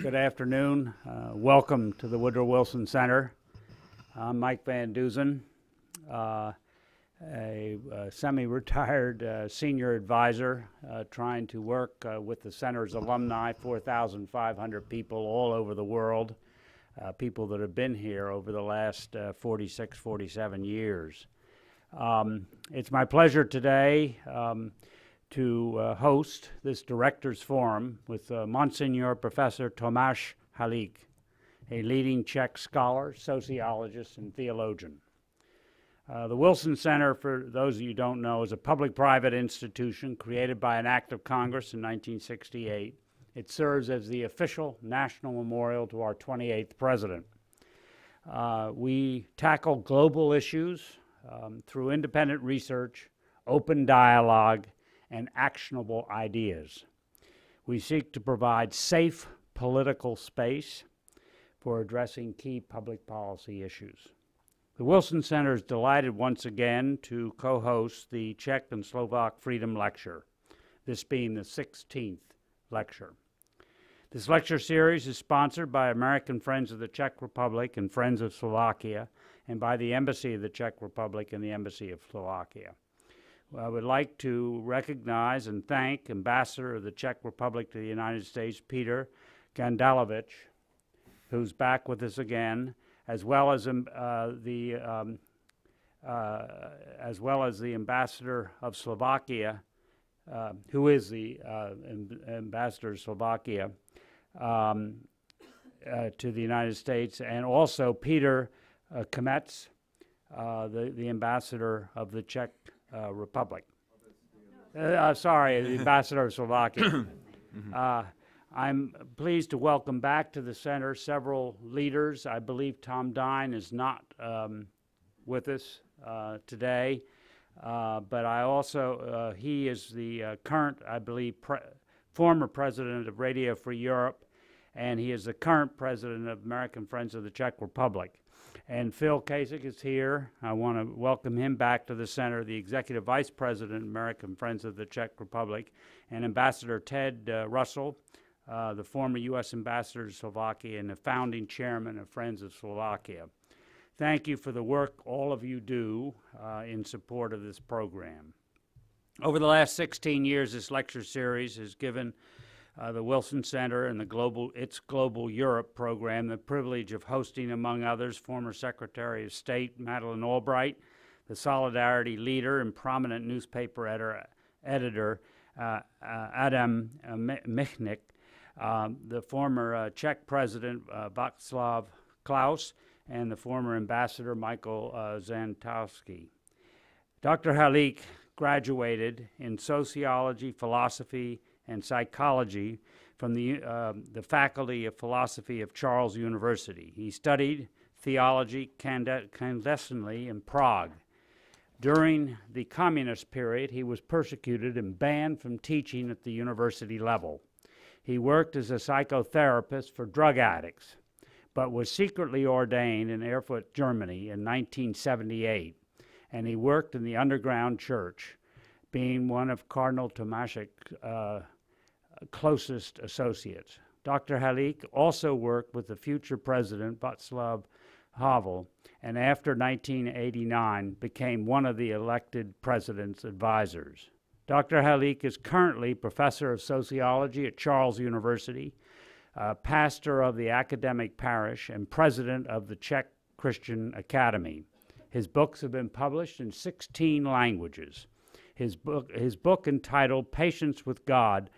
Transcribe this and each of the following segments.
Good afternoon. Welcome to the Woodrow Wilson Center. I'm Mike Van Dusen, a semi-retired senior advisor trying to work with the center's alumni, 4,500 people all over the world, people that have been here over the last 46, 47 years. It's my pleasure today to host this Directors Forum with Monsignor Professor Tomáš Halík, a leading Czech scholar, sociologist, and theologian. The Wilson Center, for those of you who don't know, is a public-private institution created by an act of Congress in 1968. It serves as the official national memorial to our 28th president. We tackle global issues through independent research, open dialogue, and actionable ideas. We seek to provide safe political space for addressing key public policy issues. The Wilson Center is delighted once again to co-host the Czech and Slovak Freedom Lecture, this being the 16th lecture. This lecture series is sponsored by American Friends of the Czech Republic and Friends of Slovakia, and by the Embassy of the Czech Republic and the Embassy of Slovakia. I would like to recognize and thank Ambassador of the Czech Republic to the United States, Peter Gandalovich, who's back with us again, as well as the ambassador of Slovakia, who is the ambassador of Slovakia to the United States, and also Peter Kmetz, the ambassador of the Czech Republic. Sorry, the ambassador of Slovakia. I'm pleased to welcome back to the center several leaders. I believe Tom Dine is not with us today, but I also, he is the current, I believe, former president of Radio Free Europe, and he is the current president of American Friends of the Czech Republic. And Phil Kasich is here. I want to welcome him back to the center, the executive vice president of American Friends of the Czech Republic, and Ambassador Ted Russell, the former U.S. ambassador to Slovakia and the founding chairman of Friends of Slovakia. Thank you for the work all of you do in support of this program. Over the last 16 years, this lecture series has given the Wilson Center and its Global Europe program the privilege of hosting, among others, former Secretary of State Madeleine Albright, the Solidarity leader and prominent newspaper editor Adam Michnik, the former Czech President Václav Klaus, and the former Ambassador Michael Zantowski. Dr. Halík graduated in sociology, philosophy, and psychology from the Faculty of Philosophy of Charles University. He studied theology clandestinely in Prague. During the communist period, he was persecuted and banned from teaching at the university level. He worked as a psychotherapist for drug addicts, but was secretly ordained in Erfurt, Germany in 1978, and he worked in the underground church, being one of Cardinal Tomášek's closest associates. Dr. Halík also worked with the future president Václav Havel, and after 1989 became one of the elected president's advisors. Dr. Halík is currently professor of sociology at Charles University, pastor of the academic parish, and president of the Czech Christian Academy. His books have been published in 16 languages. His book entitled Patience with God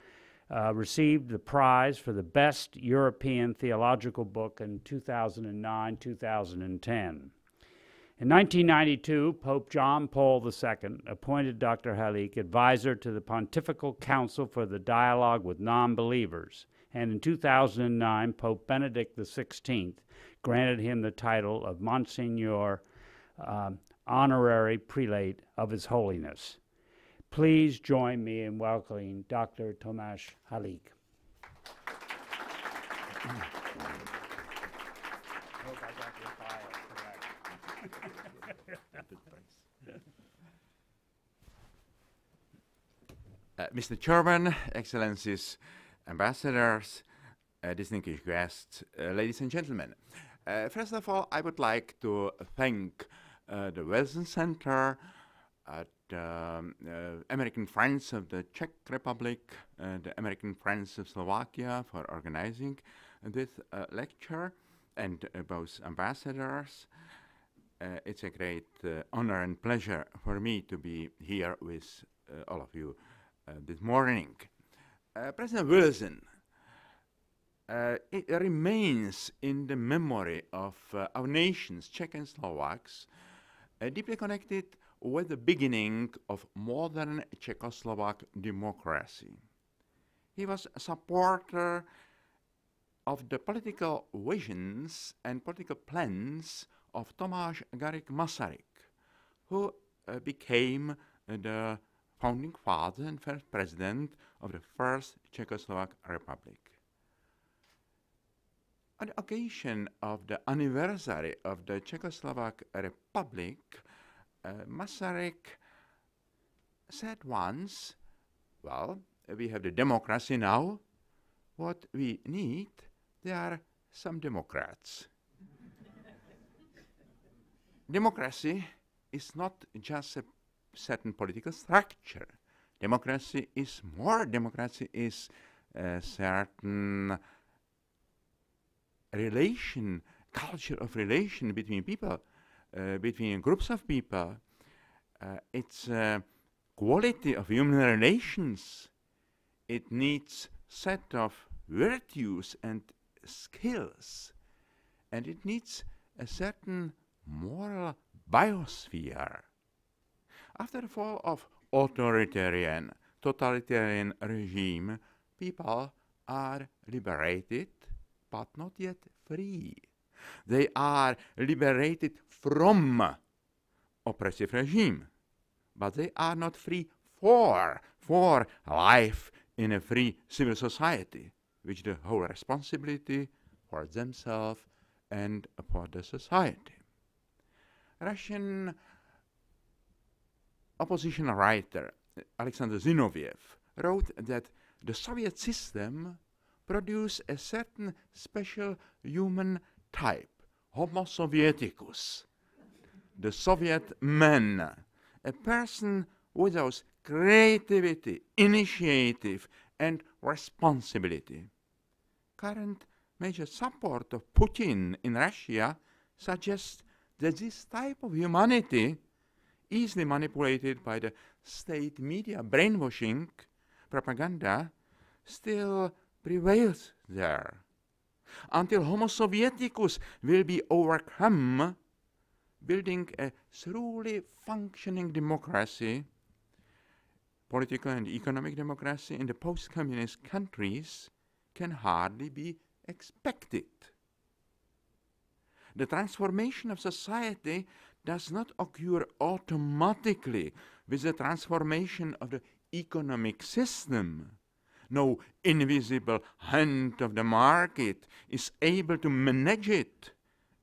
received the prize for the best European theological book in 2009-2010. In 1992, Pope John Paul II appointed Dr. Halík advisor to the Pontifical Council for the Dialogue with Non-Believers, and in 2009, Pope Benedict XVI granted him the title of Monsignor Honorary Prelate of His Holiness. Please join me in welcoming Dr. Tomáš Halík. Hope I got your file correct. Mr. Chairman, Excellencies, Ambassadors, distinguished guests, ladies and gentlemen. First of all, I would like to thank the Wilson Center, American Friends of the Czech Republic, the American Friends of Slovakia for organizing this lecture, and both ambassadors. It's a great honor and pleasure for me to be here with all of you this morning. President Wilson, it remains in the memory of our nations, Czech and Slovaks, deeply connected with the beginning of modern Czechoslovak democracy. He was a supporter of the political visions and political plans of Tomáš Garrigue Masaryk, who became the founding father and first president of the first Czechoslovak Republic. On the occasion of the anniversary of the Czechoslovak Republic, Masaryk said once, well, we have the democracy now. What we need, there are some Democrats. Democracy is not just a certain political structure. Democracy is more. Democracy is a certain relation, culture of relation between people, between groups of people. It's quality of human relations. It needs set of virtues and skills, and it needs a certain moral biosphere. After the fall of authoritarian, totalitarian regime, people are liberated, but not yet free. They are liberated from oppressive regime, but they are not free for life in a free civil society, which the whole responsibility for themselves and for the society. Russian opposition writer Alexander Zinoviev wrote that the Soviet system produced a certain special human type, Homo Sovieticus, the Soviet man, a person without creativity, initiative, and responsibility. Current major support of Putin in Russia suggests that this type of humanity, easily manipulated by the state media brainwashing propaganda, still prevails there. Until Homo Sovieticus will be overcome, building a truly functioning democracy, political and economic democracy in the post-communist countries can hardly be expected. The transformation of society does not occur automatically with the transformation of the economic system. No invisible hand of the market is able to manage it,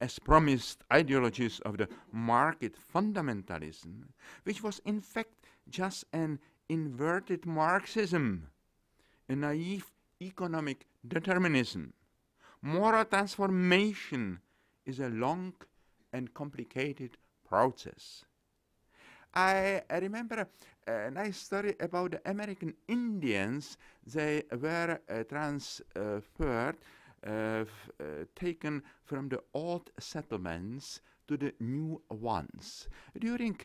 as promised ideologies of the market fundamentalism, which was in fact just an inverted Marxism, a naive economic determinism. Moral transformation is a long and complicated process. I remember a nice story about the American Indians. They were transferred, taken from the old settlements to the new ones. During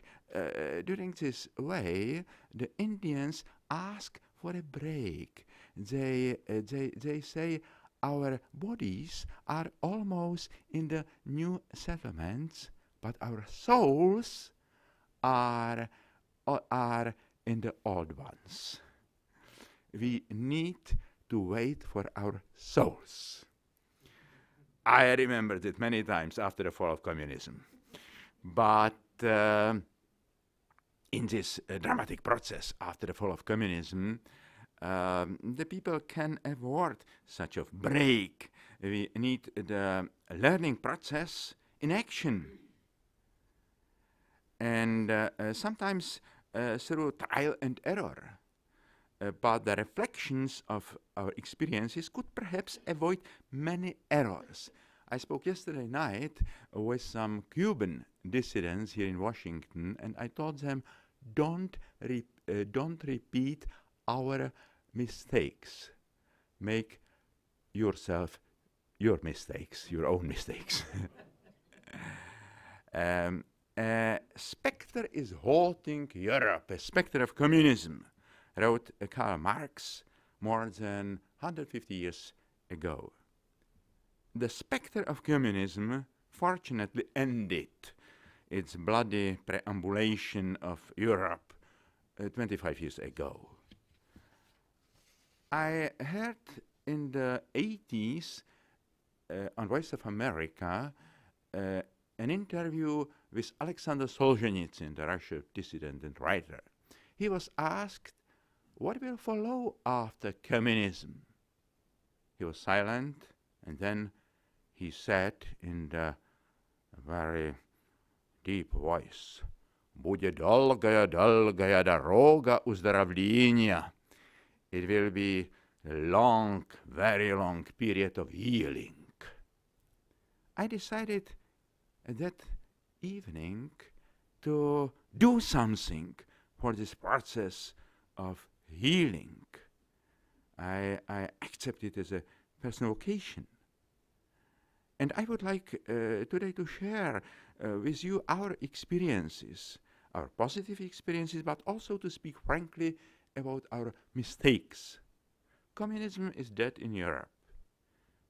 this way, the Indians ask for a break. They say, our bodies are almost in the new settlements, but our souls are in the old ones. We need to wait for our souls. I remembered it many times after the fall of communism. But in this dramatic process after the fall of communism, the people can avoid such a break. We need the learning process in action. And sometimes through trial and error. But the reflections of our experiences could perhaps avoid many errors. I spoke yesterday night with some Cuban dissidents here in Washington, and I told them, don't repeat our mistakes. Make yourself your mistakes, your own mistakes. A specter is haunting Europe, a specter of communism, wrote Karl Marx more than 150 years ago. The specter of communism fortunately ended its bloody preambulation of Europe 25 years ago. I heard in the 80s on Voice of America an interview with Alexander Solzhenitsyn, the Russian dissident and writer. He was asked, what will follow after communism? He was silent, and then he said in the very deep voice, «Будет долгая дорога уздоровления». It will be a long, very long period of healing. I decided that evening to do something for this process of healing. I accept it as a personal vocation. And I would like today to share with you our experiences, our positive experiences, but also to speak frankly about our mistakes. Communism is dead in Europe,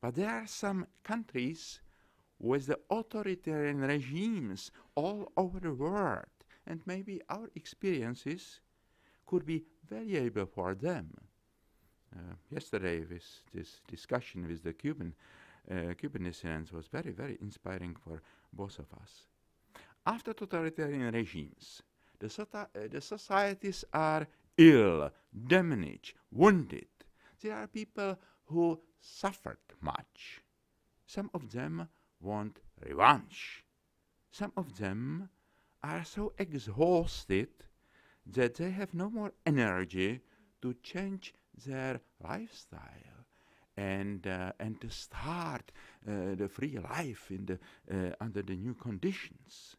but there are some countries with the authoritarian regimes all over the world, and maybe our experiences could be valuable for them. Yesterday, with this discussion with the Cuban dissidents was very, very inspiring for both of us. After totalitarian regimes, the societies are ill, damaged, wounded. There are people who suffered much. Some of them want revenge. Some of them are so exhausted that they have no more energy to change their lifestyle and to start the free life in the under the new conditions.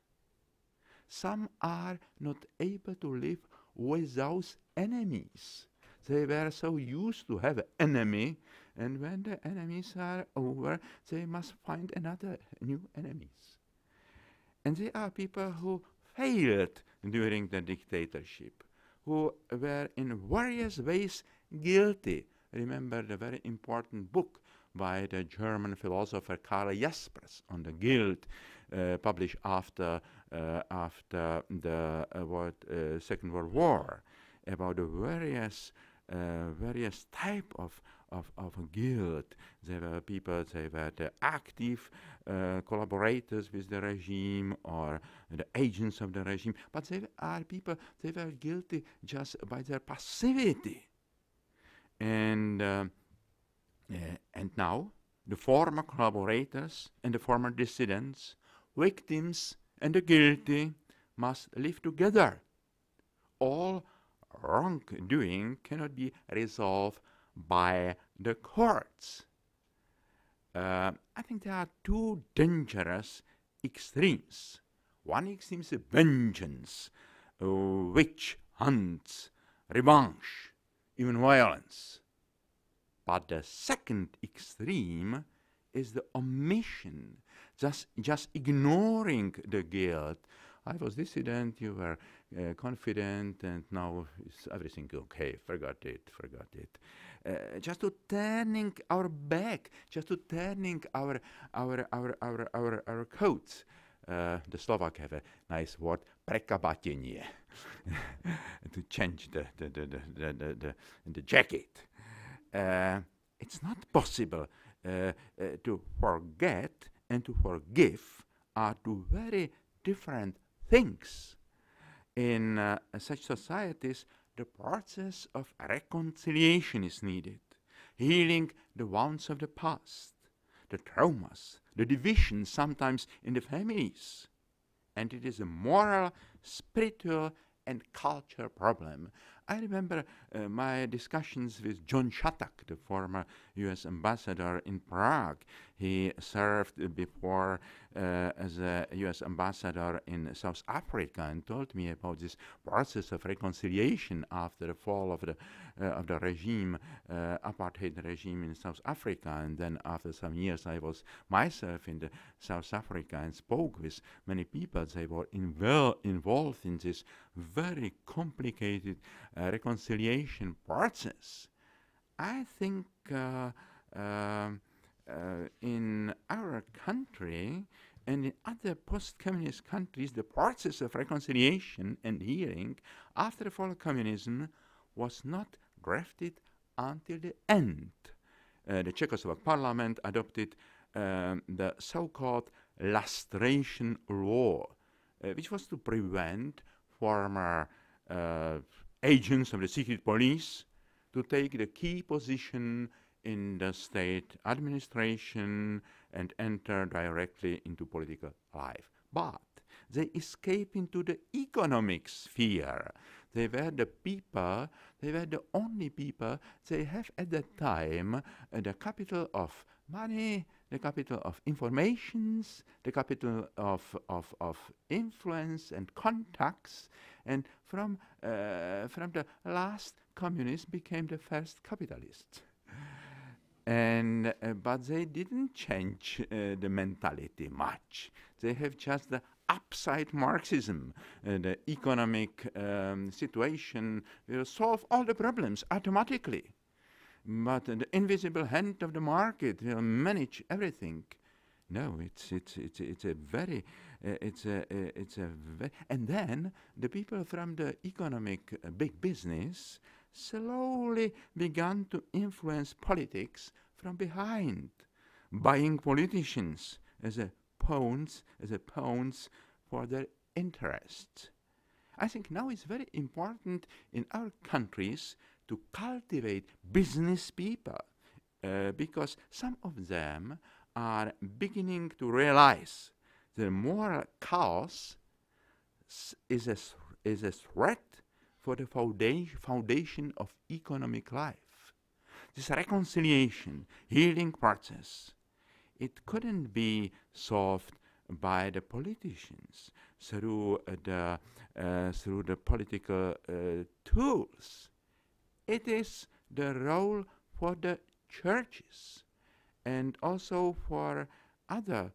Some are not able to live without enemies. They were so used to have an enemy, and when the enemies are over, they must find another new enemies. And there are people who failed during the dictatorship, who were in various ways guilty. Remember the very important book by the German philosopher Karl Jaspers on the guilt, published after the Second World War, about the various type of guilt. There were people, they were the active collaborators with the regime or the agents of the regime, but they are people, they were guilty just by their passivity. And now the former collaborators and the former dissidents, victims and the guilty must live together. All wrongdoing cannot be resolved by the courts. I think there are two dangerous extremes. One extreme is vengeance, witch hunts, revenge, even violence. But the second extreme is the omission, just ignoring the guilt. I was dissident, you were confident, and now is everything okay? Forgot it. Just to turning our back, just to turning our coats. The Slovak have a nice word, prekabatenie, to change the jacket. It's not possible to forget and to forgive are two very different things. In such societies, the process of reconciliation is needed, healing the wounds of the past, the traumas, the divisions sometimes in the families. And it is a moral, spiritual, and cultural problem. I remember my discussions with John Shattuck, the former U.S. ambassador in Prague. He served before as a U.S. ambassador in South Africa and told me about this process of reconciliation after the fall of the regime, apartheid regime in South Africa. And then after some years, I was myself in the South Africa and spoke with many people. They were involved in this very complicated reconciliation process. I think in our country and in other post-communist countries, the process of reconciliation and healing after the fall of communism was not drafted until the end. The Czechoslovak parliament adopted the so-called lustration law, which was to prevent former agents of the secret police to take the key position in the state administration and enter directly into political life. But they escaped into the economic sphere. They were the people, they were the only people, they have at that time the capital of money, the capital of informations, the capital of influence and contacts, and from the last communist became the first capitalist. And and but they didn't change the mentality much. They have just the upside Marxism. The economic situation will solve all the problems automatically. But the invisible hand of the market will manage everything. No, it's a very and then the people from the economic big business slowly began to influence politics from behind, buying politicians as a pawns for their interests. I think now it's very important in our countries to cultivate business people because some of them are beginning to realize the moral chaos is a threat for the foundation of economic life. This reconciliation, healing process, it couldn't be solved by the politicians through the political tools. It is the role for the churches and also for other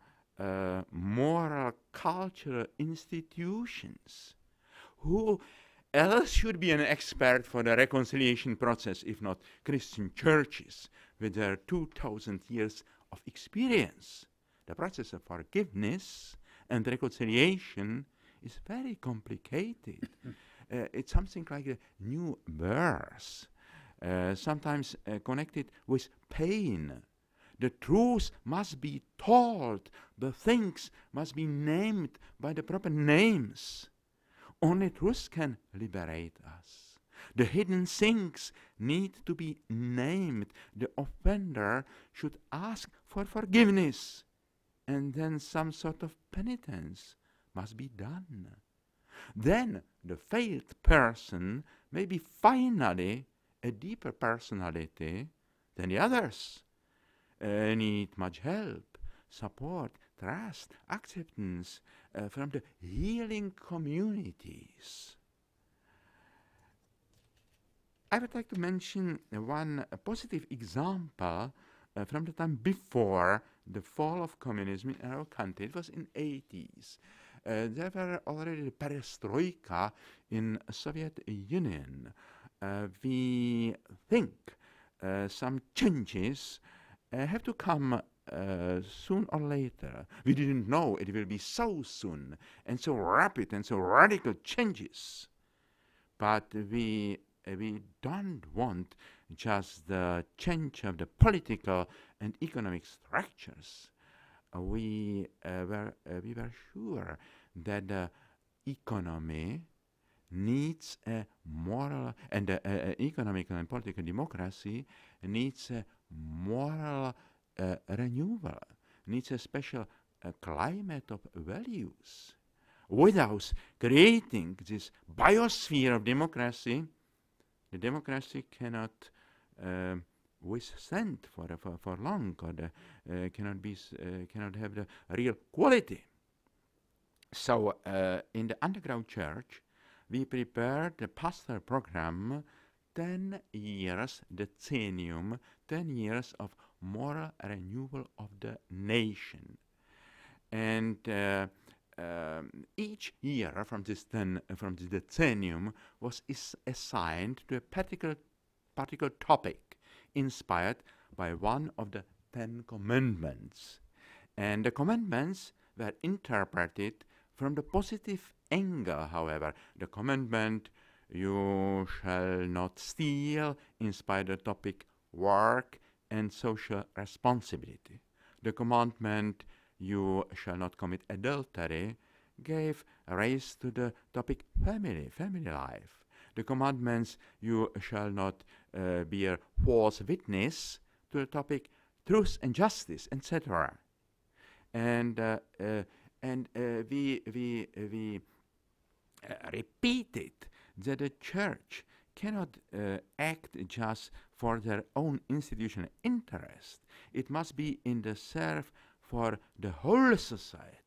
moral cultural institutions. Who else should be an expert for the reconciliation process if not Christian churches with their 2,000 years of experience? The process of forgiveness and reconciliation is very complicated. It's something like a new birth, sometimes connected with pain. The truth must be told. The things must be named by the proper names. Only truth can liberate us. The hidden things need to be named. The offender should ask for forgiveness. And then some sort of penitence must be done. Then the failed person may be finally a deeper personality than the others. Need much help, support, trust, acceptance from the healing communities. I would like to mention one positive example from the time before the fall of communism in our country. It was in 80s. There were already the perestroika in Soviet Union. We think some changes have to come soon or later. We didn't know it will be so soon and so rapid and so radical changes. But we don't want just the change of the political and economic structures. We were sure that the economy needs a moral, and the economic and political democracy needs a moral renewal, needs a special climate of values. Without creating this biosphere of democracy, the democracy cannot withstand for long, or cannot have the real quality. So in the underground church, we prepared the pastoral program 10 years, decennium, 10 years of moral renewal of the nation. And each year from this decennium was assigned to a particular topic inspired by one of the 10 commandments. And the commandments were interpreted from the positive angle, however. The commandment, you shall not steal, inspired the topic work and social responsibility. The commandment, you shall not commit adultery, gave rise to the topic family life. The commandments, you shall not bear false witness, to the topic truth and justice, etc. And we repeated that the church cannot act just for their own institutional interest. It must be in the serve for the whole society.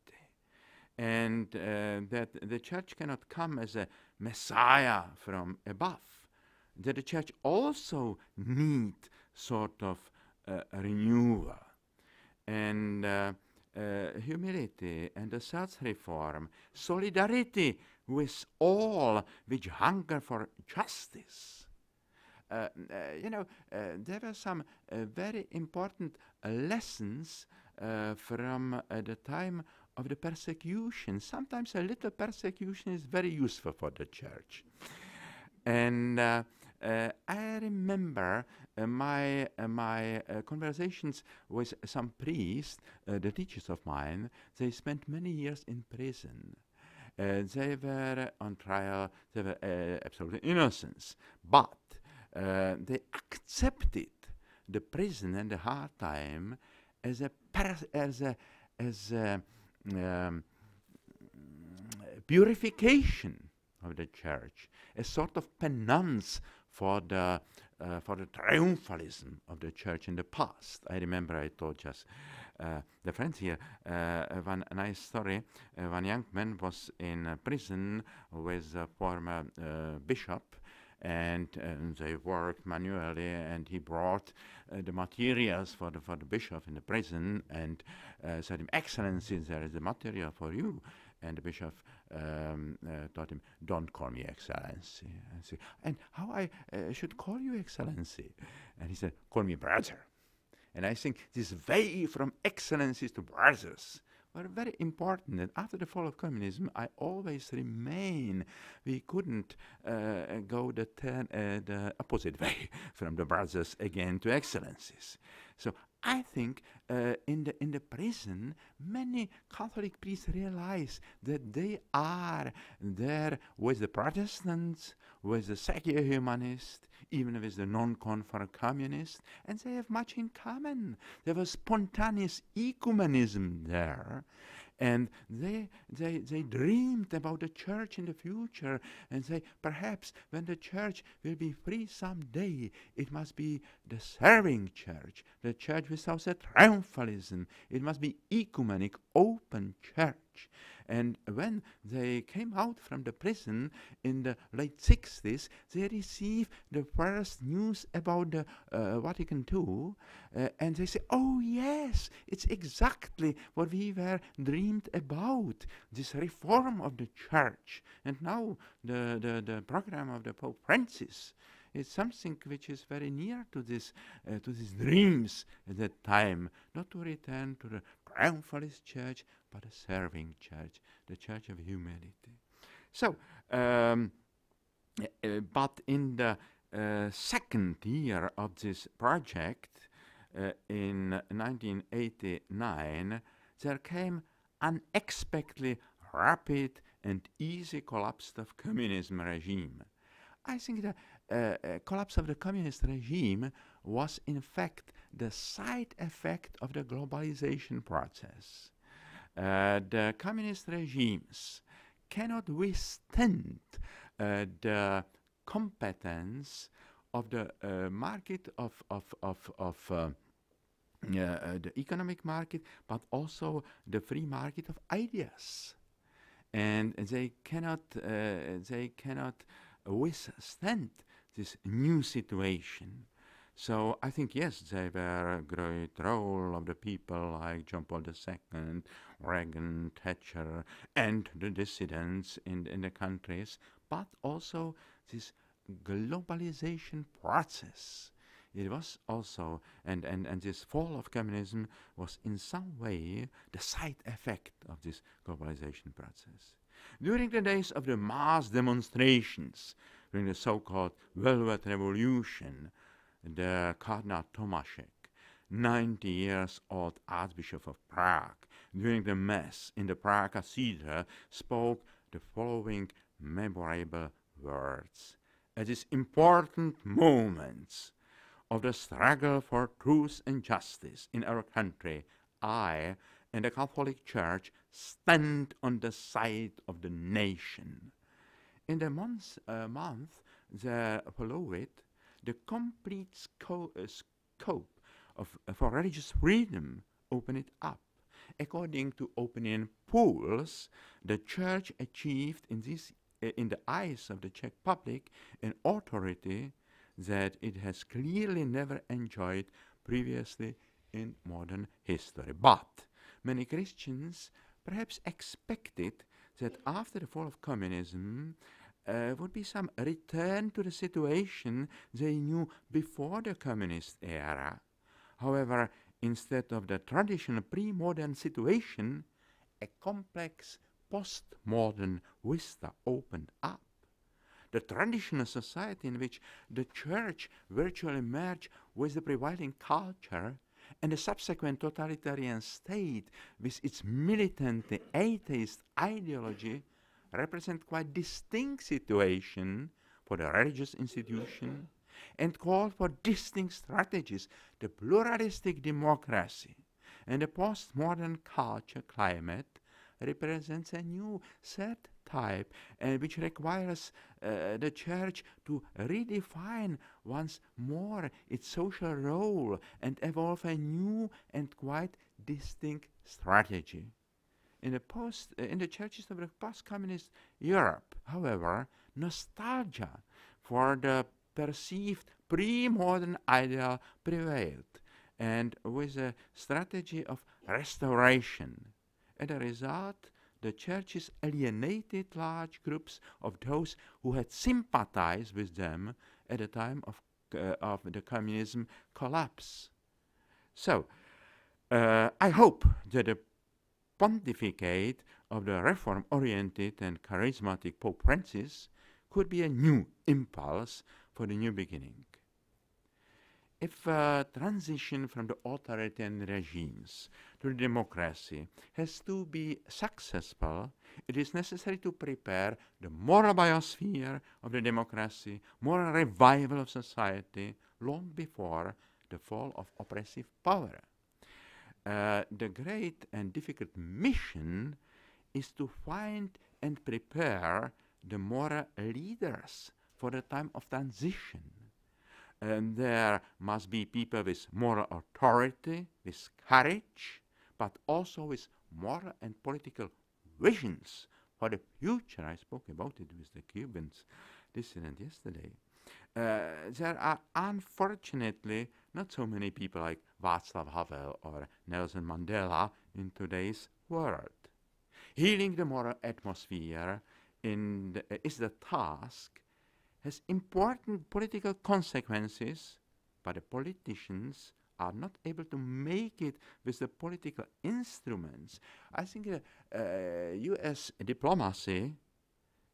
And that the church cannot come as a messiah from above. That the church also need sort of renewal, and humility and the self-reform, solidarity with all which hunger for justice. There were some very important lessons from the time of the persecution. Sometimes a little persecution is very useful for the church. And I remember my conversations with some priests, the teachers of mine. They spent many years in prison. They were on trial. They were absolutely innocent. But they accepted the prison and the hard time as a purification of the church, a sort of penance for the triumphalism of the church in the past. I remember I told just the friends here one nice story. One young man was in prison with a former bishop, and they worked manually, and he brought the materials for the bishop in the prison, and said him, "Excellency, there is the material for you." And the bishop taught him, "Don't call me Excellency." And said, "And how I should call you Excellency?" And he said, "Call me brother." And I think this way from excellencies to brothers were very important. And after the fall of communism, I always remain. We couldn't go the opposite way from the brothers again to excellencies. So I think in the prison, many Catholic priests realize that they are there with the Protestants, with the secular humanists, even with the non-conform communists, and they have much in common. There was spontaneous ecumenism there, and they dreamed about the church in the future, and say, perhaps when the church will be free someday, it must be the serving church, the church without the triumphalism. It must be ecumenic, open church. And when they came out from the prison in the late 60s, they received the first news about the Vatican II, and they say, "Oh yes, it's exactly what we were dreamed about, this reform of the church." And now the program of the Pope Francis is something which is very near to these dreams at that time, not to return to the triumphalist church, but a serving church, the church of humility. So, but in the second year of this project, in 1989, there came unexpectedly rapid and easy collapse of communism regime. I think the collapse of the communist regime was in fact the side effect of the globalization process. The communist regimes cannot withstand the competence of the market of the economic market, but also the free market of ideas, and they cannot withstand this new situation. So I think, yes, they were a great role of the people like John Paul II, Reagan, Thatcher, and the dissidents in the countries, but also this globalization process. It was also, and this fall of communism was in some way the side effect of this globalization process. During the days of the mass demonstrations, during the so-called Velvet Revolution, the Cardinal Tomaszek, 90 years old Archbishop of Prague, during the Mass in the Prague Cathedral, spoke the following memorable words. At these important moments of the struggle for truth and justice in our country, I and the Catholic Church stand on the side of the nation. In the month that followed, the complete scope for religious freedom opened it up. According to opinion polls, the Church achieved in the eyes of the Czech public an authority that it has clearly never enjoyed previously in modern history. But many Christians perhaps expected that after the fall of communism would be some return to the situation they knew before the communist era. However, instead of the traditional pre-modern situation, a complex post-modern vista opened up. The traditional society in which the church virtually merged with the prevailing culture and the subsequent totalitarian state with its militant atheist ideology represent quite distinct situation for the religious institution and call for distinct strategies. The pluralistic democracy and the postmodern culture climate represents a new set type which requires the church to redefine once more its social role and evolve a new and quite distinct strategy. In the churches of the post-communist Europe, however, nostalgia for the perceived pre-modern ideal prevailed, and with a strategy of restoration. As a result, the churches alienated large groups of those who had sympathized with them at the time of the communism collapse. So, I hope that the pontificate of the reform-oriented and charismatic Pope Francis could be a new impulse for the new beginning. If transition from the authoritarian regimes to democracy has to be successful, it is necessary to prepare the moral biosphere of the democracy, moral revival of society, long before the fall of oppressive power. The great and difficult mission is to find and prepare the moral leaders for the time of transition. And there must be people with moral authority, with courage, but also with moral and political visions for the future. I spoke about it with the Cubans dissident yesterday. There are unfortunately not so many people like Václav Havel or Nelson Mandela in today's world. Healing the moral atmosphere is the task, has important political consequences, but the politicians are not able to make it with the political instruments. I think U.S. diplomacy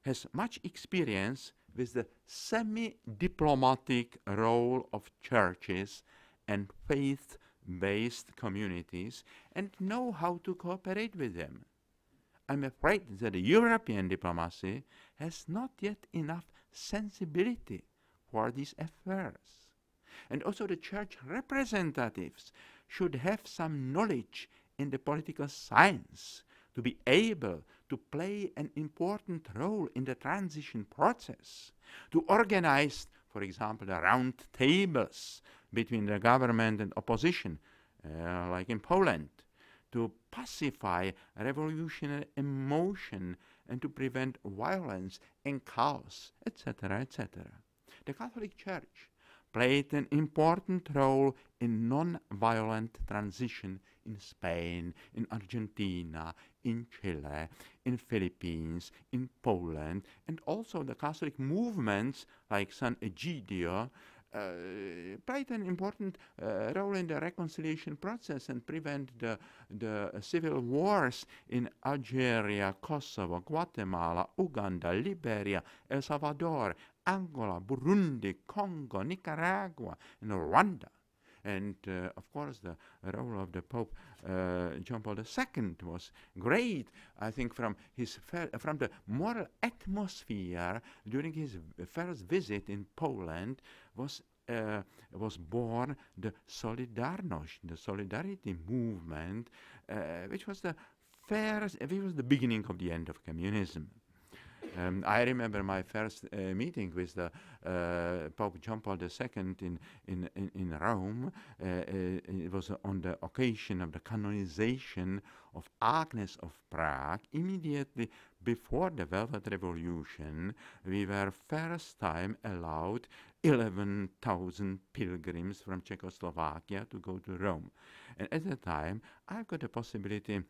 has much experience with the semi-diplomatic role of churches and faith-based communities and know how to cooperate with them. I'm afraid that the European diplomacy has not yet enough sensibility for these affairs. And also the church representatives should have some knowledge in the political science to be able to play an important role in the transition process, to organize, for example, the round tables between the government and opposition, like in Poland, to pacify revolutionary emotion and to prevent violence and chaos, etc., etc. The Catholic Church played an important role in non-violent transition in Spain, in Argentina, in Chile, in Philippines, in Poland, and also the Catholic movements like San Egidio played an important role in the reconciliation process and prevent the civil wars in Algeria, Kosovo, Guatemala, Uganda, Liberia, El Salvador, Angola, Burundi, Congo, Nicaragua, and Rwanda. And of course, the role of the Pope John Paul II was great. I think from the moral atmosphere during his first visit in Poland was born the Solidarność, the Solidarity movement, which was the beginning of the end of communism. I remember my first meeting with the Pope John Paul II in Rome. It was on the occasion of the canonization of Agnes of Prague. Immediately before the Velvet Revolution, we were first time allowed 11,000 pilgrims from Czechoslovakia to go to Rome. And at the time, I got the possibility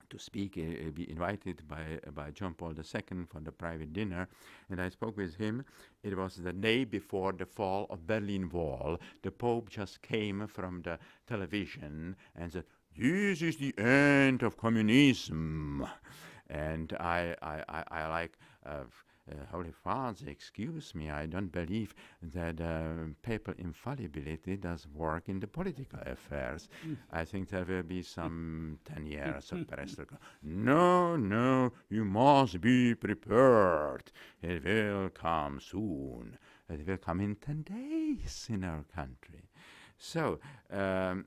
to speak, be invited by John Paul II for the private dinner, and I spoke with him. It was the day before the fall of Berlin Wall. The Pope just came from the television and said, "This is the end of communism." And I like, Holy Father, excuse me, I don't believe that papal infallibility does work in the political affairs. I think there will be some 10 years of perestroika. No, no, you must be prepared. It will come soon. It will come in 10 days in our country. So, I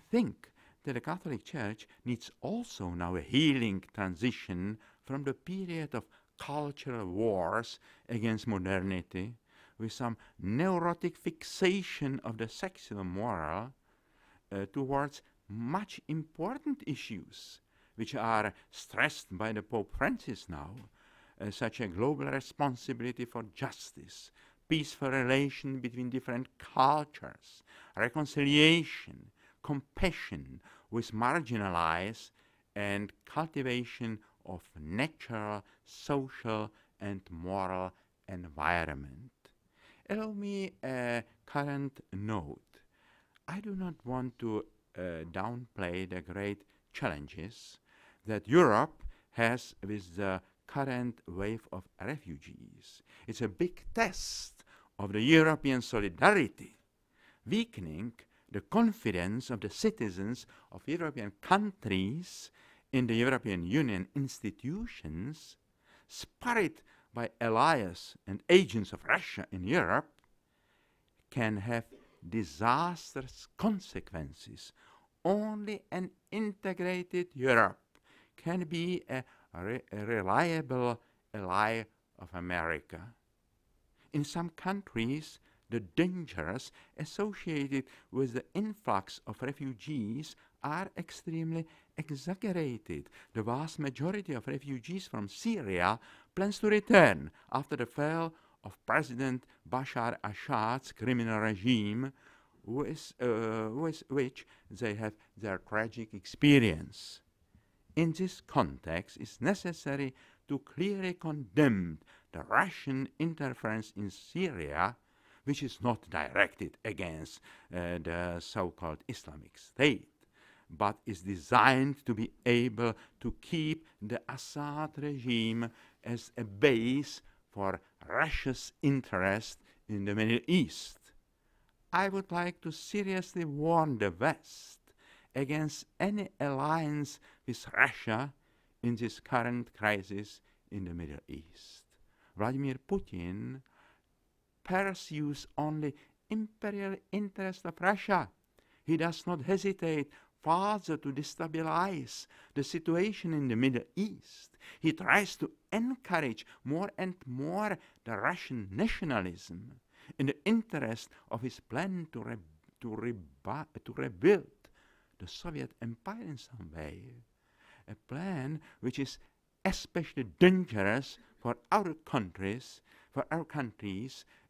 think that the Catholic Church needs also now a healing transition from the period of cultural wars against modernity, with some neurotic fixation of the sexual moral towards much important issues which are stressed by the Pope Francis now, such as global responsibility for justice, peaceful relation between different cultures, reconciliation, compassion with marginalized, and cultivation of natural, social, and moral environment. Allow me a current note. I do not want to downplay the great challenges that Europe has with the current wave of refugees. It's a big test of the European solidarity, weakening the confidence of the citizens of European countries in the European Union institutions, spurred by allies and agents of Russia in Europe, can have disastrous consequences. Only an integrated Europe can be a reliable ally of America. In some countries, the dangers associated with the influx of refugees are extremely exaggerated. The vast majority of refugees from Syria plans to return after the fall of President Bashar Assad's criminal regime, with which they have their tragic experience. In this context, it's necessary to clearly condemn the Russian interference in Syria, which is not directed against the so-called Islamic State, but is designed to be able to keep the Assad regime as a base for Russia's interest in the Middle East. I would like to seriously warn the West against any alliance with Russia in this current crisis in the Middle East. Vladimir Putin pursues only imperial interest of Russia. He does not hesitate further to destabilize the situation in the Middle East. He tries to encourage more and more the Russian nationalism in the interest of his plan to rebuild the Soviet Empire in some way. A plan which is especially dangerous for our countries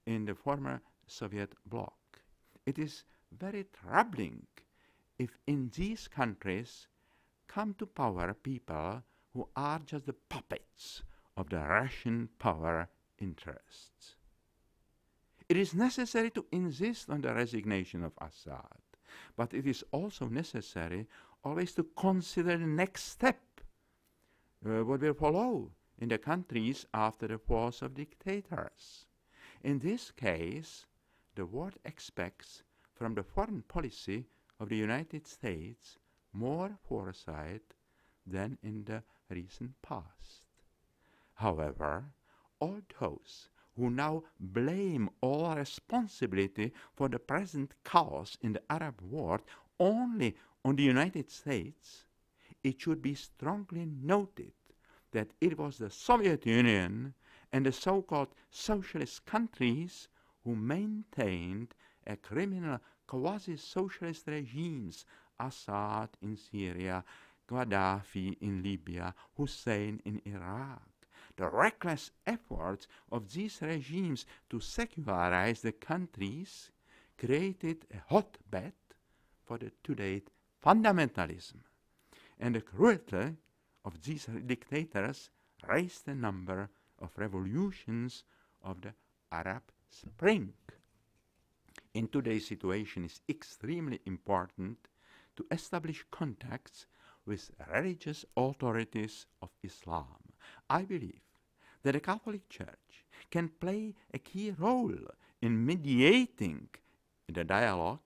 in the former Soviet bloc. It is very troubling if in these countries come to power people who are just the puppets of the Russian power interests. It is necessary to insist on the resignation of Assad, but it is also necessary always to consider the next step, what will follow in the countries after the falls of dictators. In this case, the world expects from the foreign policy of the United States more foresight than in the recent past. However, all those who now blame all responsibility for the present chaos in the Arab world only on the United States it should be strongly noted that it was the Soviet Union and the so-called socialist countries who maintained a criminal quasi-socialist regimes, Assad in Syria, Gaddafi in Libya, Hussein in Iraq. The reckless efforts of these regimes to secularize the countries created a hotbed for the today's fundamentalism. And the cruelty of these dictators raised the number of revolutions of the Arab Spring. In today's situation, it is extremely important to establish contacts with religious authorities of Islam. I believe that the Catholic Church can play a key role in mediating the dialogue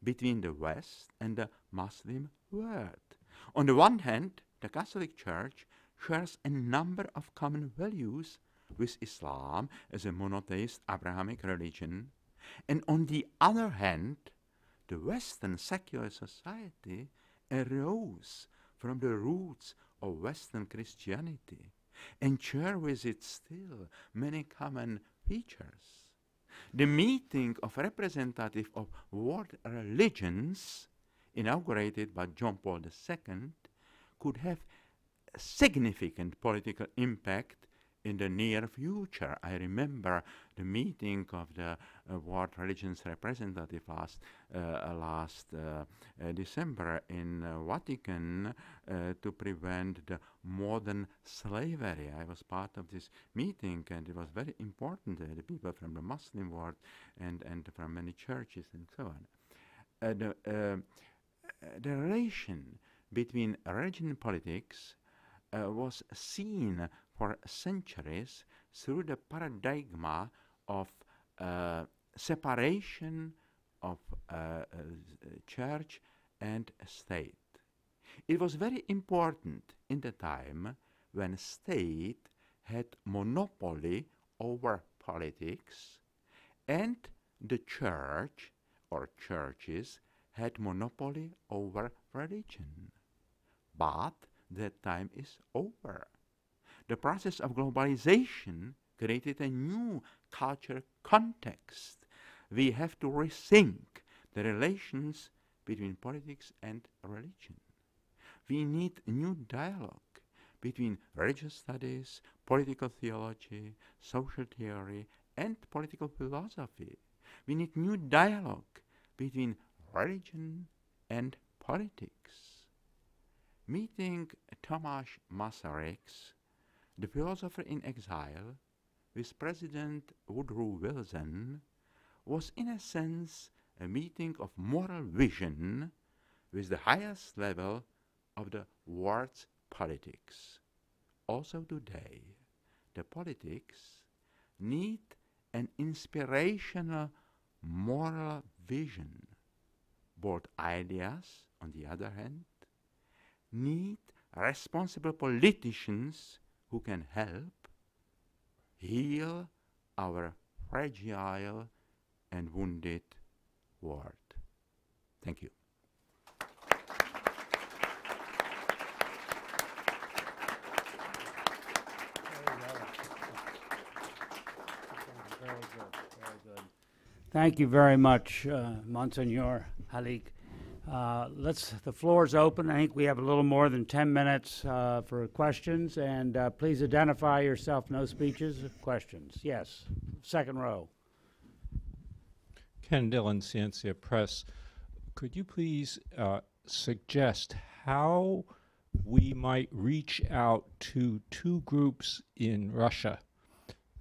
between the West and the Muslim world. On the one hand, the Catholic Church shares a number of common values with Islam as a monotheist Abrahamic religion, and on the other hand, the Western secular society arose from the roots of Western Christianity and share with it still many common features. The meeting of representatives of world religions, inaugurated by John Paul II, could have a significant political impact in the near future. I remember the meeting of the world religions representative last December in Vatican to prevent the modern slavery. I was part of this meeting, and it was very important. The people from the Muslim world and from many churches and so on. The relation between religion and politics was seen for centuries through the paradigm of separation of church and state. It was very important in the time when state had monopoly over politics and the church or churches had monopoly over religion. But that time is over. The process of globalization created a new cultural context. We have to rethink the relations between politics and religion. We need new dialogue between religious studies, political theology, social theory, and political philosophy. We need new dialogue between religion and politics. Meeting Tomasz Masaryk, the philosopher in exile, with President Woodrow Wilson, was in a sense a meeting of moral vision with the highest level of the world's politics. Also today, the politics need an inspirational moral vision. Bold ideas, on the other hand, need responsible politicians who can help heal our fragile and wounded world. Thank you. Very good, very good. Thank you very much, Monsignor Halik. The floor is open. I think we have a little more than 10 minutes for questions, and please identify yourself. No speeches, questions. Yes, second row. Ken Dillon, Ciencia Press. Could you please suggest how we might reach out to two groups in Russia?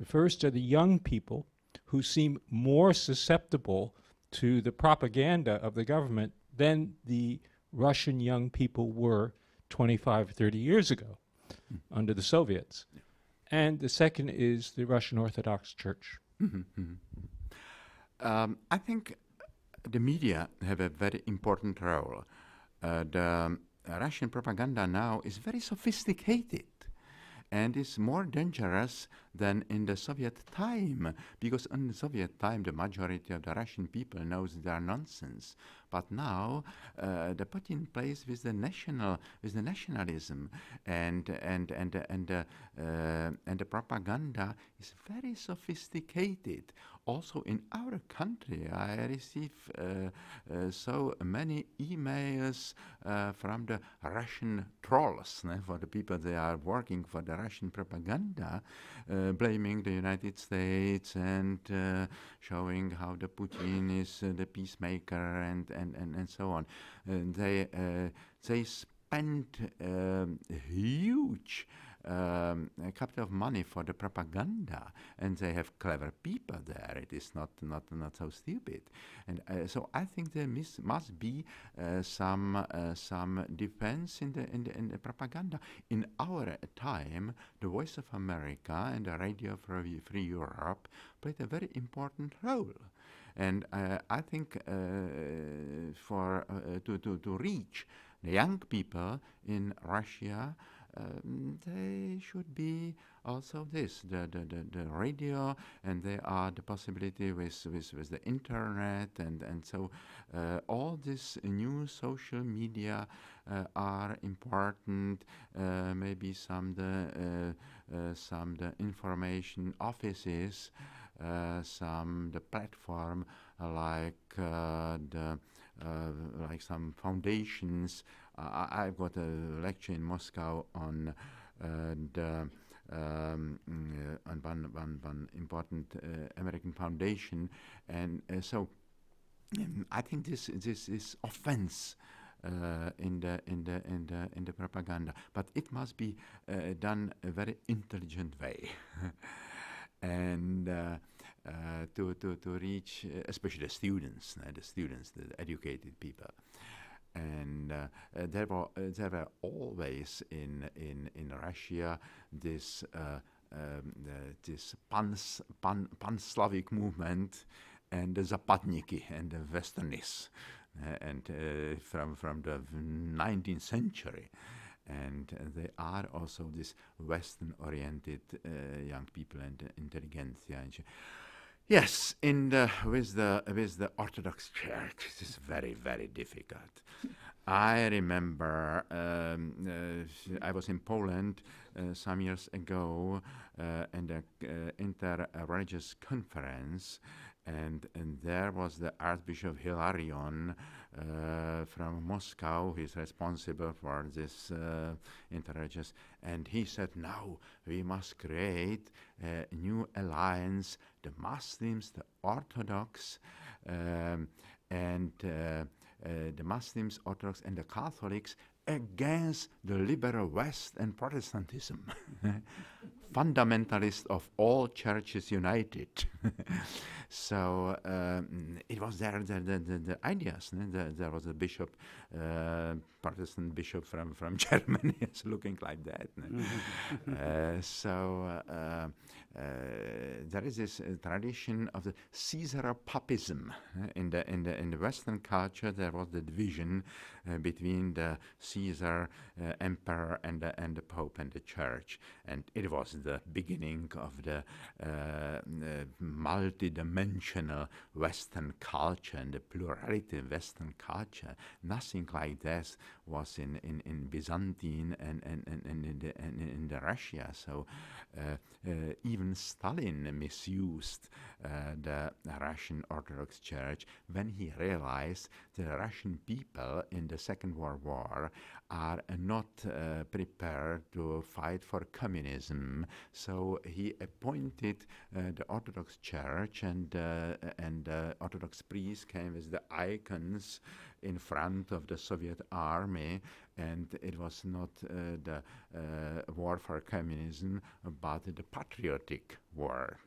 The first are the young people who seem more susceptible to the propaganda of the government than the Russian young people were 25, 30 years ago under the Soviets. And the second is the Russian Orthodox Church. I think the media have a very important role. The Russian propaganda now is very sophisticated. and is more dangerous than in the Soviet time, because in the Soviet time the majority of the Russian people knows they are nonsense. But now they put in place with the nationalism, and the propaganda is very sophisticated. Also in our country, I receive so many emails from the Russian trolls, for the people they are working for the Russian propaganda, blaming the United States and showing how the Putin is the peacemaker and so on. They spent huge capital of money for the propaganda, and they have clever people there. It is not so stupid, and so I think there must be some defense in the propaganda. In our time, the Voice of America and the Radio Free Europe played a very important role. And I think for to reach the young people in Russia, they should be also the radio, and there are the possibility with the internet, and so all this new social media are important. Maybe some the information offices, some the platform like like some foundations. I've got a lecture in Moscow on one important American foundation, and so I think this is offense in the propaganda, but it must be done a very intelligent way, and to reach especially the students, the educated people. And there were always in Russia this pan-Slavic movement, and the Zapadniki and the Westernists, and from the 19th century. And they are also this Western-oriented young people and intelligentsia. Yes, with the Orthodox Church, it is very, very difficult. I remember I was in Poland some years ago in the inter-religious conference, and there was the Archbishop Hilarion from Moscow. He's responsible for this interreligious, and he said, now we must create a new alliance, the Muslims, the Orthodox, and the Muslims, Orthodox, and the Catholics against the liberal West and Protestantism. Fundamentalist of all churches united. So it was there the ideas. There was a bishop, Protestant bishop from Germany, is looking like that. So there is this tradition of the Caesar papism. In the Western culture, there was the division between the Caesar emperor and the Pope and the Church, and it was the beginning of the multi-dimensional Western culture and the plurality of Western culture. Nothing like this was in Byzantine and in the Russia. So even Stalin misused the Russian Orthodox Church when he realized the Russian people in the Second World War are not prepared to fight for communism. So he appointed the Orthodox Church, and Orthodox priests came with the icons in front of the Soviet army, and it was not the war for communism, but the patriotic war.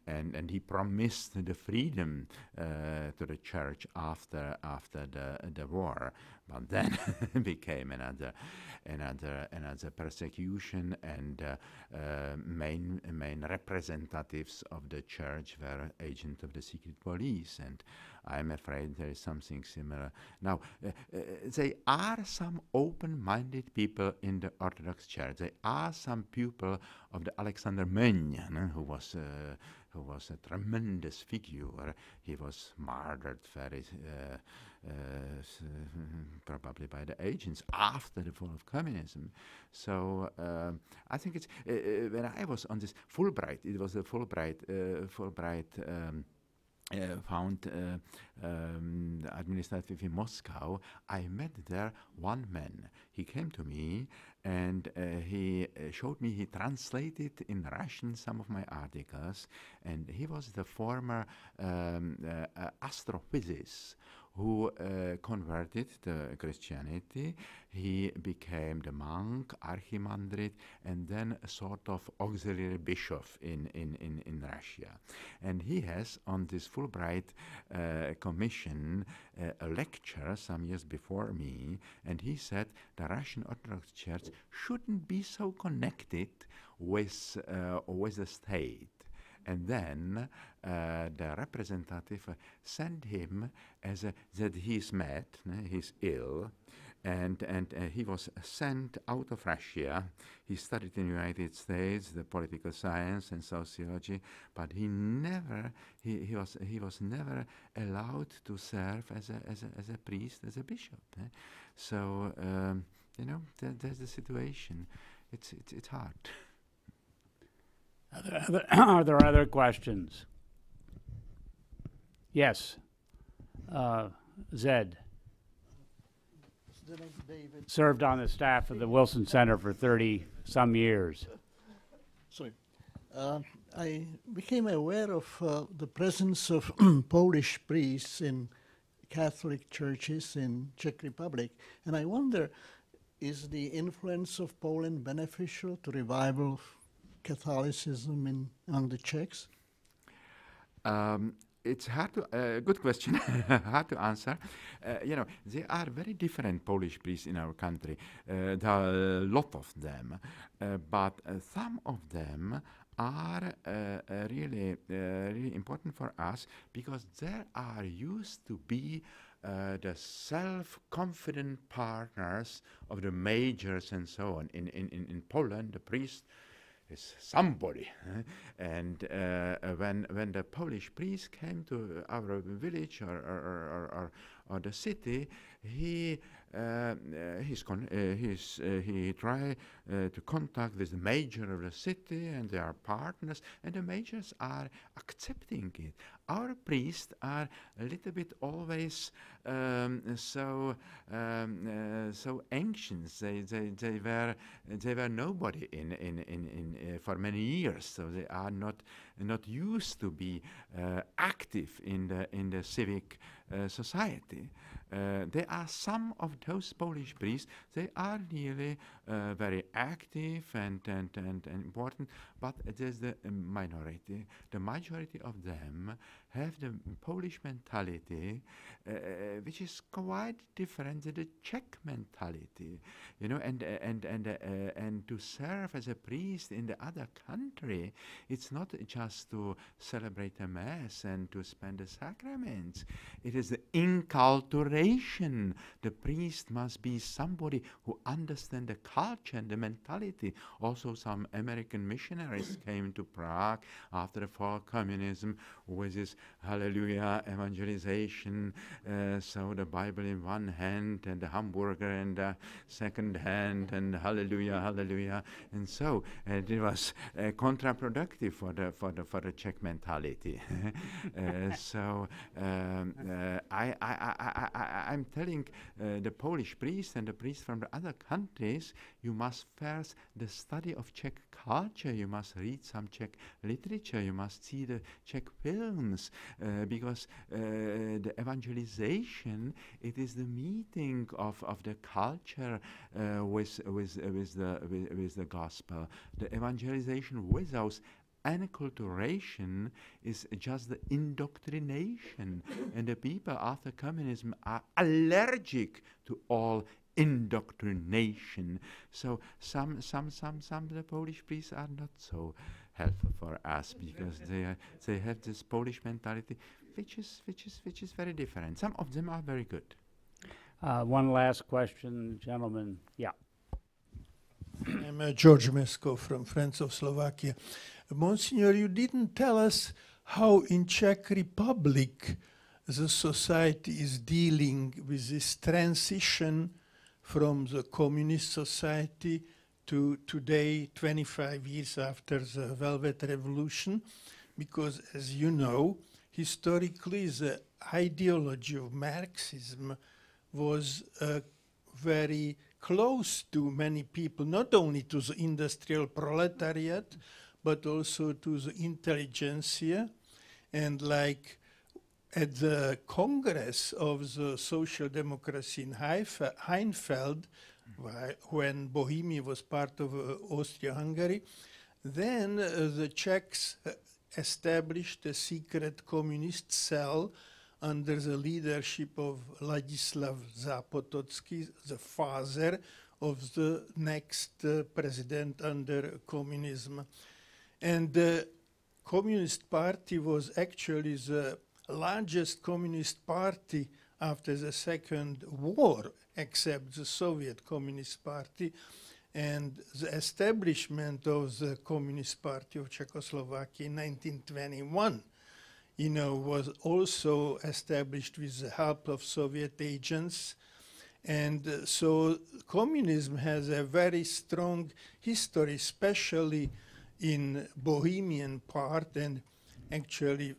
And he promised the freedom to the church after the war, but then became another persecution, and main representatives of the church were agents of the secret police, and I'm afraid there is something similar. Now, there are some open-minded people in the Orthodox Church. There are some people of the Alexander Mönch, who was a tremendous figure. He was murdered very probably by the agents after the fall of communism. So I think it's when I was on this Fulbright, it was a Fulbright found administrative in Moscow. I met there one man. He came to me and he showed me, he translated in Russian some of my articles, and he was the former astrophysicist who converted to Christianity. He became the monk, archimandrite, and then a sort of auxiliary bishop in Russia. And he has, on this Fulbright commission, a lecture some years before me, and he said the Russian Orthodox Church shouldn't be so connected with the state. And then the representative sent him that he's mad, he's ill, and he was sent out of Russia. He studied in the United States the political science and sociology, but he was never allowed to serve as a priest, as a bishop. So there's the situation. It's hard. Are there other questions? Yes. Zed. David. Served on the staff of the Wilson Center for 30-some years. Sorry. I became aware of the presence of Polish priests in Catholic churches in Czech Republic, and I wonder, is the influence of Poland beneficial to revival of Catholicism among the Czechs? It's hard to, good question, hard to answer. There are very different Polish priests in our country. There are a lot of them, but some of them are really important for us because they are used to be the self-confident partners of the majors and so on. In Poland, the priest is somebody, and when the Polish priest came to our village or the city, he tried to contact with the major of the city, and they are partners, and the majors are accepting it. Our priests are a little bit always so anxious. They were nobody in for many years, so they are not used to be active in the civic society. There are some of those Polish priests. They are really very active and important, but there's the minority. The majority of them have the Polish mentality, which is quite different than the Czech mentality, and to serve as a priest in the other country, it's not just to celebrate a mass and to spend the sacraments. It is the inculturation. The priest must be somebody who understands the culture and the mentality. Also, some American missionaries came to Prague after the fall of communism with this hallelujah evangelization. So the Bible in one hand and the hamburger in the second hand, and hallelujah, hallelujah, and so it was counterproductive for the Czech mentality. So I'm telling the Polish priests and the priests from the other countries, you must first the study of Czech culture. You must read some Czech literature. You must see the Czech films, because the evangelization, it is the meeting of the culture with the gospel. The evangelization without enculturation is just the indoctrination, and the people after communism are allergic to all indoctrination. So some of the Polish priests are not so helpful for us because they have this Polish mentality, which is very different. Some of them are very good. One last question, gentlemen. Yeah. I'm George Mesko from Friends of Slovakia. Monsignor, you didn't tell us how in Czech Republic the society is dealing with this transition from the communist society to today, 25 years after the Velvet Revolution, because as you know, historically the ideology of Marxism was very close to many people, not only to the industrial proletariat, but also to the intelligentsia. And like at the Congress of the Social Democracy in Heinfeld, when Bohemia was part of Austria-Hungary, then the Czechs established a secret communist cell under the leadership of Ladislav Zápotocký, the father of the next president under communism. And the Communist Party was actually the largest communist party after the Second War, except the Soviet Communist Party. And the establishment of the Communist Party of Czechoslovakia in 1921, you know, was also established with the help of Soviet agents. And so communism has a very strong history, especially in Bohemian part, and actually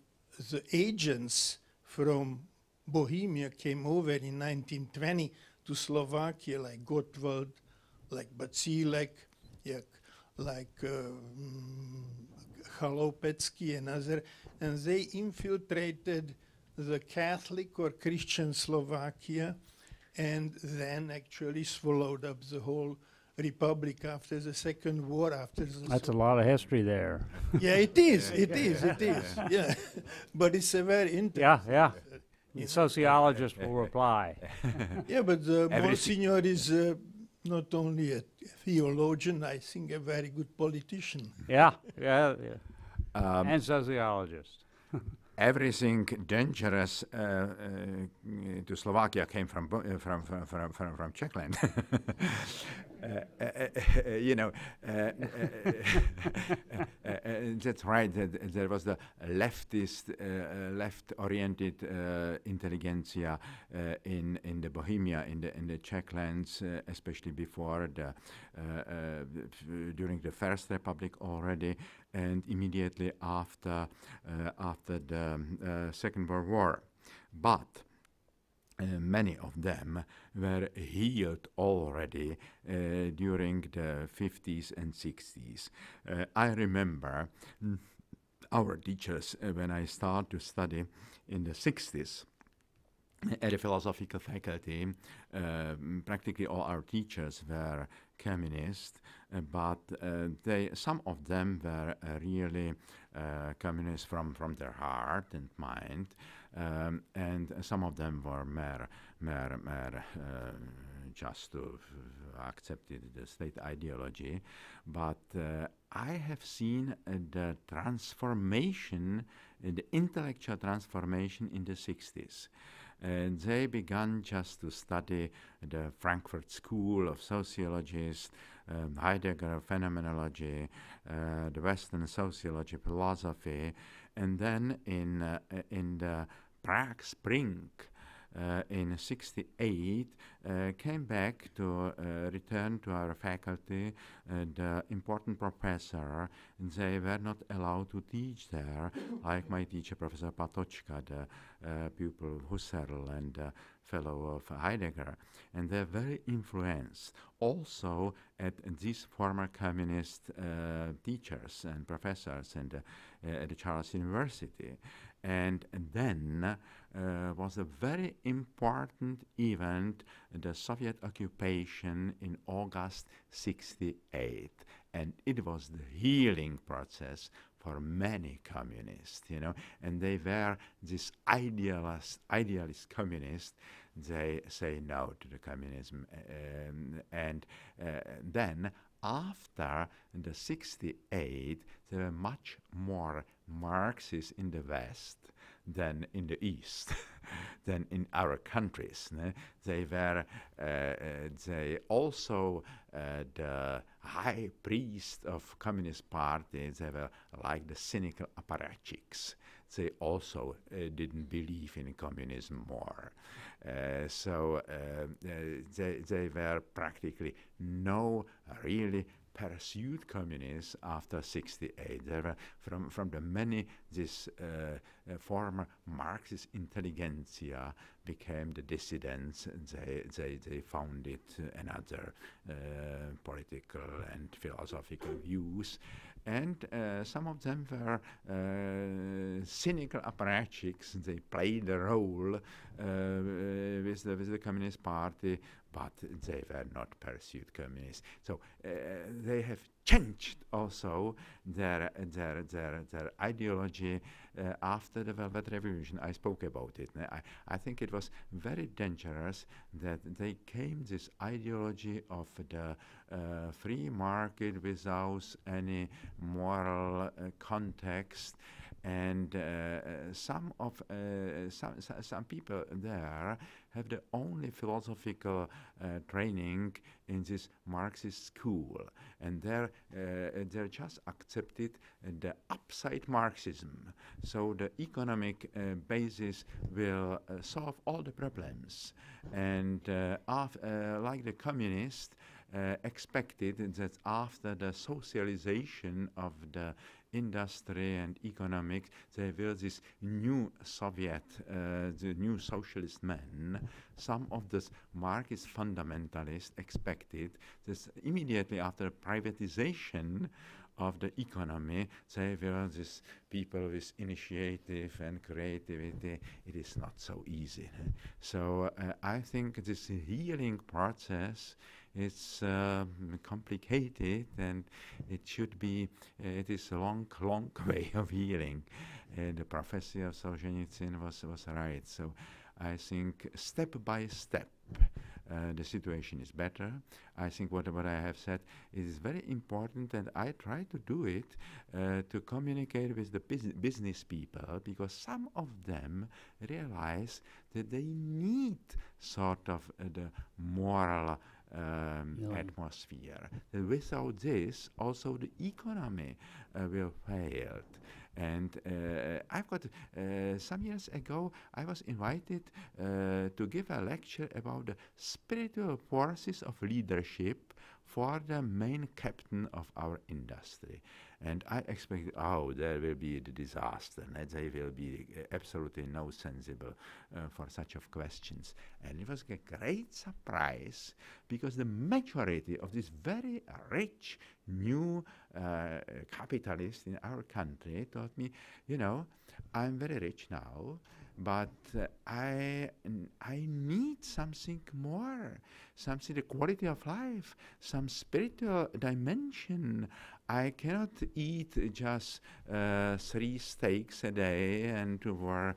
the agents from Bohemia came over in 1920 to Slovakia, like Gottwald, like Bacílek, like Chalopecký and other, and they infiltrated the Catholic or Christian Slovakia, and then actually swallowed up the whole republic after the Second War. That's a lot of history there. Yeah, it is. Yeah, but it's a very interesting. Yeah. The sociologist will reply. Yeah, but Monsignor is not only a theologian, I think a very good politician. Yeah. And sociologist. Everything dangerous to Slovakia came from Czechland. You know, that's right. There was the leftist, left-oriented intelligentsia in the Bohemia, in the Czech lands, especially before during the First Republic already, and immediately after the Second World War. But many of them were healed already during the 50s and 60s. I remember our teachers when I started to study in the 60s at the philosophical faculty. Practically all our teachers were communist, but some of them were really communist from their heart and mind, and some of them were more just to accept the state ideology. But I have seen the transformation, the intellectual transformation in the 60s. And they began just to study the Frankfurt School of Sociologists, Heidegger phenomenology, the Western sociology, philosophy, and then in the Prague Spring in '68 came back to return to our faculty. The important professor, and they were not allowed to teach there, like my teacher, Professor Patočka, the pupil of Husserl and fellow of Heidegger, and they're very influenced also at these former communist teachers and professors and at the Charles University. And then was a very important event, the Soviet occupation in August '68, and it was the healing process for many communists, you know, and they were this idealist communists. They say no to the communism, and then after the '68, there were much more Marxists in the West than in the East, than in our countries. They were, they also the high priest of Communist Party. They were like the cynical apparatchiks. They also didn't believe in communism more. They were practically no really pursued communists after 68. There were from the many, this former Marxist intelligentsia became the dissidents. They founded another political and philosophical views. And some of them were cynical apparatchiks. They played a role with the Communist Party, but they were not pursued communists. So they have changed also their ideology after the Velvet Revolution. I spoke about it. I think it was very dangerous that they came this ideology of the free market without any moral context. And some people there have the only philosophical training in this Marxist school, and they're just accepted the upside Marxism. So the economic basis will solve all the problems, and like the communists expected that after the socialization of the industry and economics, there will this new Soviet, the new socialist men. Some of the Marxist fundamentalists expected this immediately after privatization of the economy, they will this people with initiative and creativity. It is not so easy. So I think this healing process is complicated, and it should be, it is a long way of healing. The prophecy of Solzhenitsyn was right. So I think step by step, the situation is better. I think what I have said is very important, and I try to do it to communicate with the business people, because some of them realize that they need sort of the moral atmosphere. That without this, also the economy will fail. And I've got, some years ago, I was invited to give a lecture about the spiritual forces of leadership for the main captain of our industry. And I expected, oh, there will be the disaster, and there will be absolutely no sensible for such of questions. And it was a great surprise, because the majority of this very rich new capitalists in our country told me, you know, I'm very rich now, but I need something more, something, the quality of life, some spiritual dimension. I cannot eat just 3 steaks a day and to wear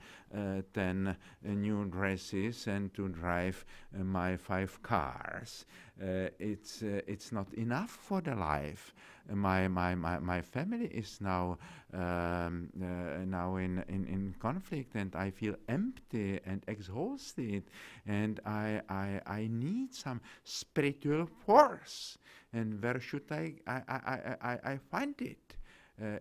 10 new dresses and to drive my 5 cars. It's not enough for the life. My family is now in conflict, and I feel empty and exhausted, and I need some spiritual force. And where should I find it?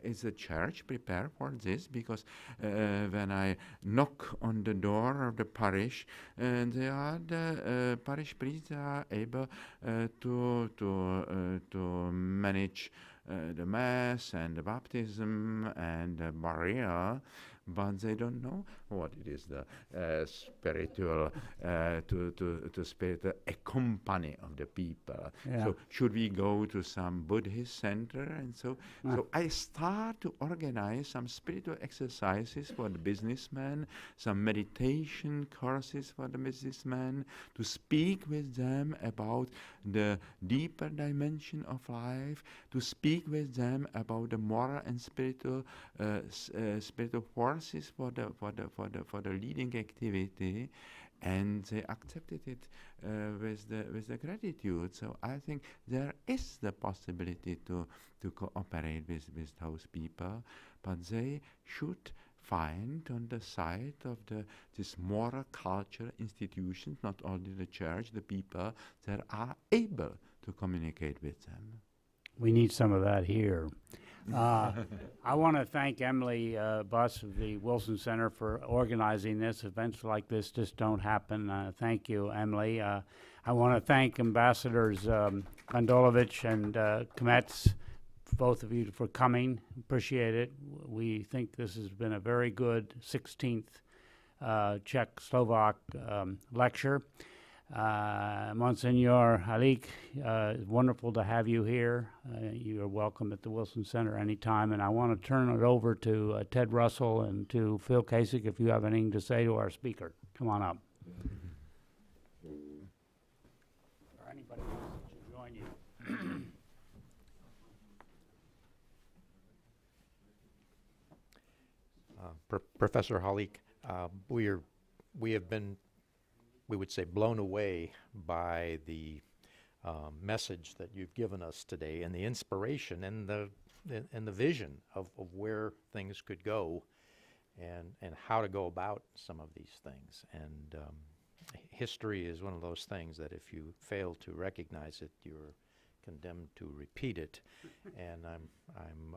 Is the church prepared for this? Because when I knock on the door of the parish, the parish priests are able to manage the mass and the baptism and the burial, but they don't know what it is, the spiritual to spiritual accompany of the people. Yeah. So should we go to some Buddhist center? And so I start to organize some spiritual exercises for the businessmen, some meditation courses for the businessmen, to speak with them about the deeper dimension of life, to speak with them about the moral and spiritual spiritual forces for the leading activity, and they accepted it with the gratitude. So I think there is the possibility to cooperate with those people, but they should find on the side of this moral culture institutions, not only the church, the people that are able to communicate with them. We need some of that here. I want to thank Emily Buss of the Wilson Center for organizing this. Events like this just don't happen. Thank you, Emily. I want to thank Ambassadors Kondolovich and Kmetz, both of you, for coming. Appreciate it. We think this has been a very good 16th Czech-Slovak lecture. Monsignor Halik, it's wonderful to have you here. You're welcome at the Wilson Center anytime. And I want to turn it over to Ted Russell and to Phil Kasich if you have anything to say to our speaker. Come on up. Or anybody else to join you. Professor Halik, we have been, we would say, blown away by the message that you've given us today and the inspiration and the vision of where things could go and how to go about some of these things. And history is one of those things that if you fail to recognize it, you're condemned to repeat it. And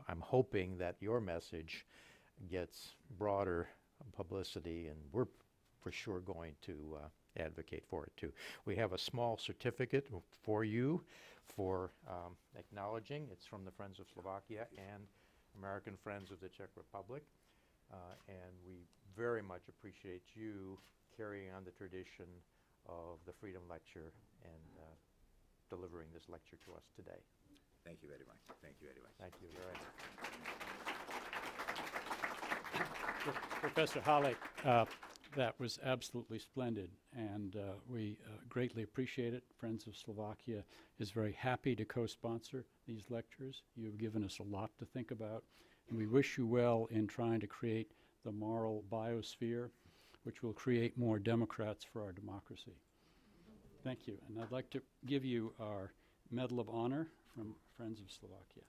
I'm hoping that your message gets broader publicity, and we're for sure going to advocate for it too. We have a small certificate for you for acknowledging. It's from the Friends of Slovakia and American Friends of the Czech Republic, and we very much appreciate you carrying on the tradition of the Freedom Lecture and delivering this lecture to us today. Thank you very much. Thank you very much. Thank you very much. Professor Halik, that was absolutely splendid, and we greatly appreciate it. Friends of Slovakia is very happy to co-sponsor these lectures. You've given us a lot to think about, and we wish you well in trying to create the moral biosphere, which will create more Democrats for our democracy. Thank you, and I'd like to give you our Medal of Honor from Friends of Slovakia.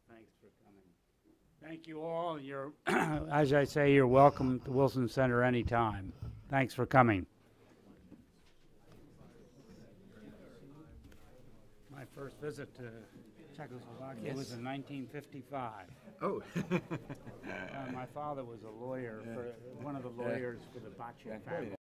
Thanks for coming. Thank you all. You're, as I say, you're welcome to Wilson Center anytime. Thanks for coming. My first visit to Czechoslovakia was in 1955. Oh. My father was a lawyer, for one of the lawyers for the Bacha family.